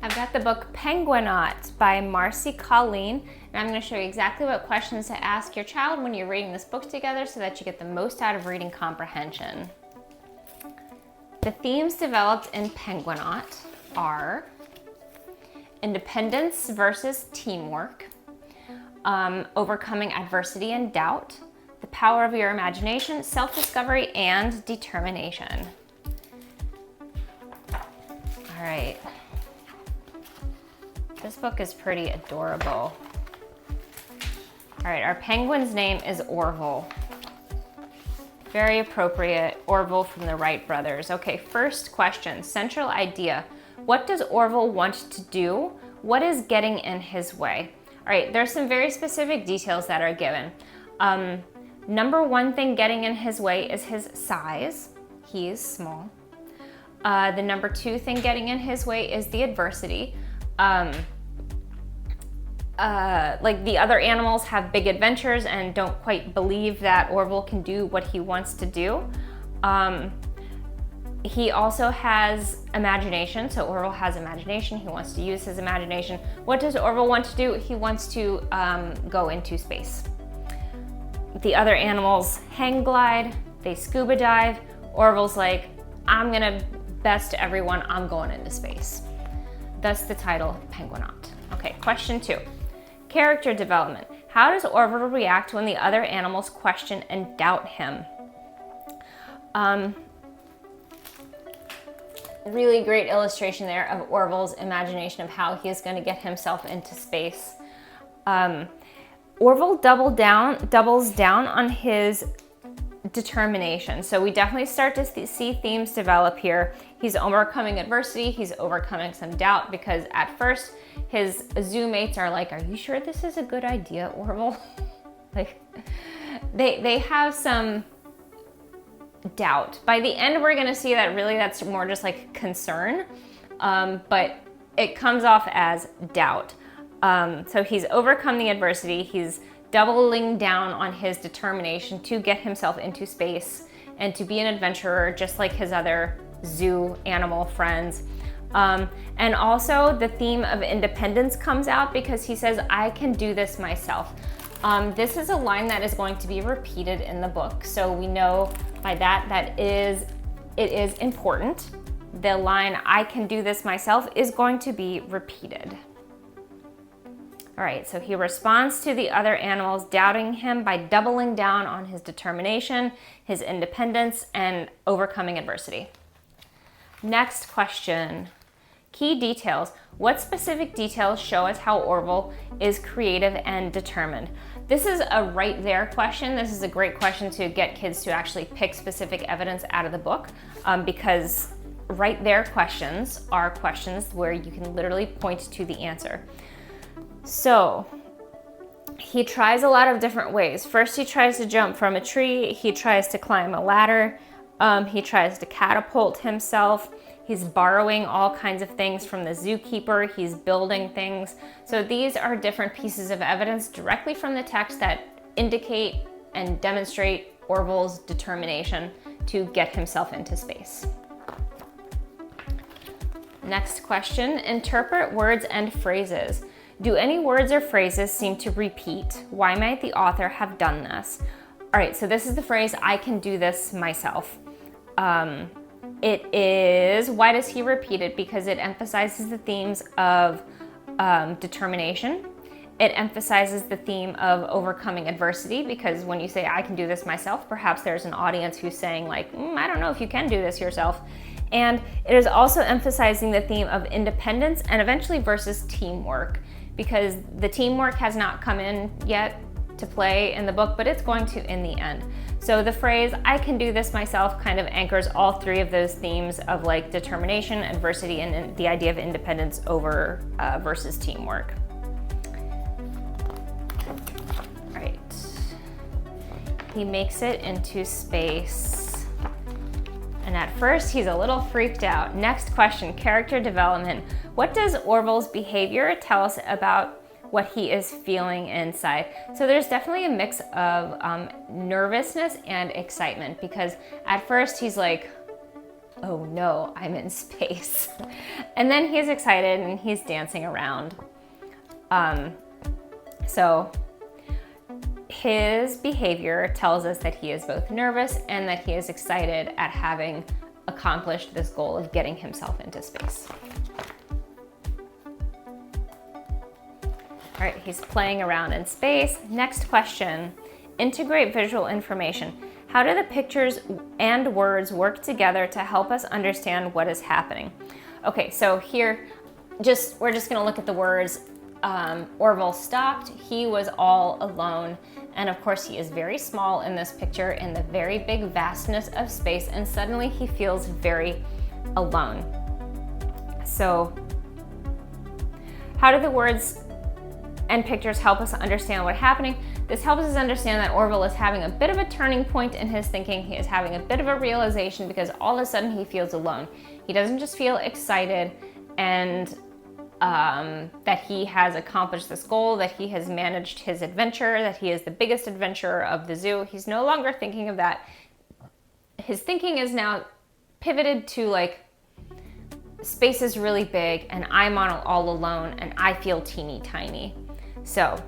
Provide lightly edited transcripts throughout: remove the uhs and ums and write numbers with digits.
I've got the book Penguinaut by Marcie Colleen, and I'm going to show you exactly what questions to ask your child when you're reading this book together so that you get the most out of reading comprehension. The themes developed in Penguinaut are independence versus teamwork, overcoming adversity and doubt, the power of your imagination, self-discovery, and determination. All right. This book is pretty adorable. All right, our penguin's name is Orville. Very appropriate, Orville from the Wright brothers. Okay, first question, central idea. What does Orville want to do? What is getting in his way? All right, there's some very specific details that are given. Number one thing getting in his way is his size. He is small. The number two thing getting in his way is the adversity. Like the other animals have big adventures and don't quite believe that Orville can do what he wants to do. He also has imagination, so Orville has imagination. He wants to use his imagination. What does Orville want to do? He wants to go into space. The other animals hang glide, they scuba dive. Orville's like, I'm gonna best everyone, I'm going into space. Thus the title, Penguinaut. Okay, question 2. Character development. How does Orville react when the other animals question and doubt him? Really great illustration there of Orville's imagination of how he is going to get himself into space. Orville doubles down on his determination. So we definitely start to see themes develop here. He's overcoming adversity, he's overcoming some doubt, because at first his zoomates are like, are you sure this is a good idea, Orville? Like they have some doubt. By the end we're gonna see that really that's more just like concern, but it comes off as doubt. So he's overcome the adversity, he's doubling down on his determination to get himself into space and to be an adventurer just like his other zoo animal friends. And also the theme of independence comes out because he says, I can do this myself. This is a line that is going to be repeated in the book. So we know by that it is important. The line, I can do this myself, is going to be repeated. All right, so he responds to the other animals doubting him by doubling down on his determination, his independence, and overcoming adversity. Next question. Key details. What specific details show us how Orville is creative and determined? This is a right there question. This is a great question to get kids to actually pick specific evidence out of the book, because right there questions are questions where you can literally point to the answer. So he tries a lot of different ways. First, he tries to jump from a tree. He tries to climb a ladder. He tries to catapult himself. He's borrowing all kinds of things from the zookeeper. He's building things. So these are different pieces of evidence directly from the text that indicate and demonstrate Orville's determination to get himself into space. Next question, interpret words and phrases. Do any words or phrases seem to repeat? Why might the author have done this? All right, so this is the phrase, I can do this myself. It is, why does he repeat it? Because it emphasizes the themes of determination. It emphasizes the theme of overcoming adversity, because when you say, I can do this myself, perhaps there's an audience who's saying like, I don't know if you can do this yourself. And it is also emphasizing the theme of independence and eventually versus teamwork, because the teamwork has not come in yet to play in the book, but it's going to in the end. So the phrase, I can do this myself, kind of anchors all three of those themes of like determination, adversity, and the idea of independence over versus teamwork. All right. He makes it into space. And at first, he's a little freaked out. Next question, character development. What does Orville's behavior tell us about what he is feeling inside? So there's definitely a mix of nervousness and excitement, because at first he's like, oh no, I'm in space. And then he's excited and he's dancing around. So his behavior tells us that he is both nervous and that he is excited at having accomplished this goal of getting himself into space. All right, he's playing around in space. Next question, integrate visual information. How do the pictures and words work together to help us understand what is happening? Okay, so here, we're just gonna look at the words. Orville stopped, he was all alone. And of course he is very small in this picture in the very big vastness of space, and suddenly he feels very alone. So how do the words and pictures help us understand what's happening? This helps us understand that Orville is having a bit of a turning point in his thinking. He is having a bit of a realization because all of a sudden he feels alone. He doesn't just feel excited and that he has accomplished this goal, that he has managed his adventure, that he is the biggest adventurer of the zoo. He's no longer thinking of that. His thinking is now pivoted to like, space is really big and I'm all alone and I feel teeny tiny. So,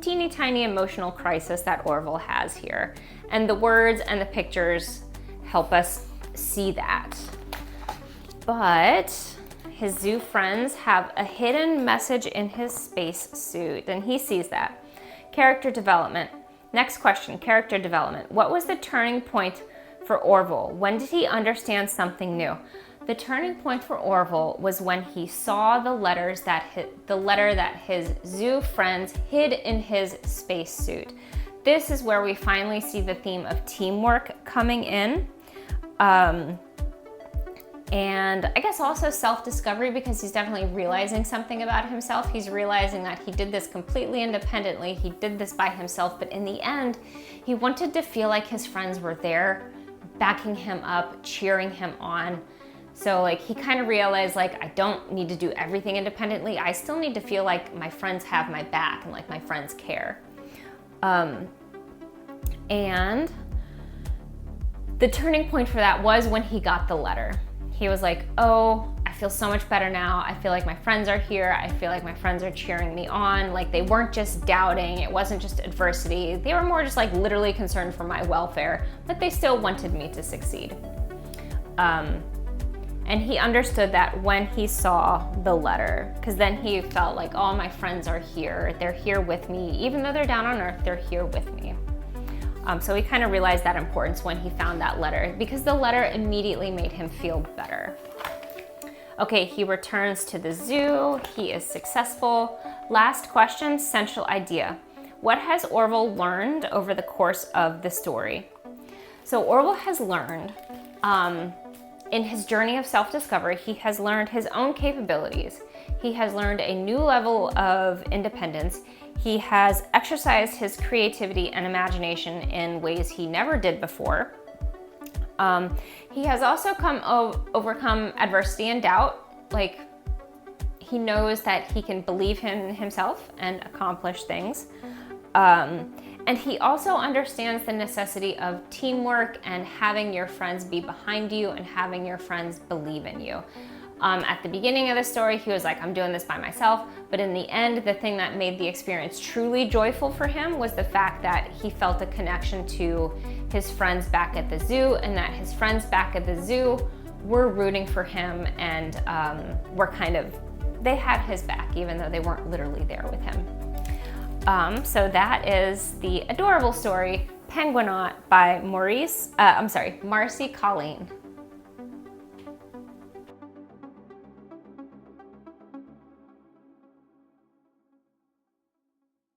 teeny tiny emotional crisis that Orville has here. And the words and the pictures help us see that. But his zoo friends have a hidden message in his space suit, and he sees that. Character development. Next question, character development. What was the turning point for Orville? When did he understand something new? The turning point for Orville was when he saw the letter that his zoo friends hid in his space suit. This is where we finally see the theme of teamwork coming in. And I guess also self-discovery, because he's definitely realizing something about himself. He's realizing that he did this completely independently. He did this by himself, but in the end, he wanted to feel like his friends were there, backing him up, cheering him on. So like he kind of realized like, I don't need to do everything independently. I still need to feel like my friends have my back and like my friends care. And the turning point for that was when he got the letter. He was like, oh, I feel so much better now. I feel like my friends are here. I feel like my friends are cheering me on. Like they weren't just doubting. It wasn't just adversity. They were more just like literally concerned for my welfare, but they still wanted me to succeed. And he understood that when he saw the letter, because then he felt like, oh, my friends are here. They're here with me. Even though they're down on earth, they're here with me. So he kind of realized that importance when he found that letter, because the letter immediately made him feel better. Okay, he returns to the zoo. He is successful. Last question, central idea. What has Orville learned over the course of the story? So Orville has learned, in his journey of self-discovery, he has learned his own capabilities. He has learned a new level of independence. He has exercised his creativity and imagination in ways he never did before. He has also overcome adversity and doubt. Like, he knows that he can believe in himself and accomplish things. And he also understands the necessity of teamwork and having your friends be behind you and having your friends believe in you. At the beginning of the story, he was like, I'm doing this by myself. But in the end, the thing that made the experience truly joyful for him was the fact that he felt a connection to his friends back at the zoo, and that his friends back at the zoo were rooting for him and they had his back, even though they weren't literally there with him. So that is the adorable story, Penguinaut by Marcie Colleen.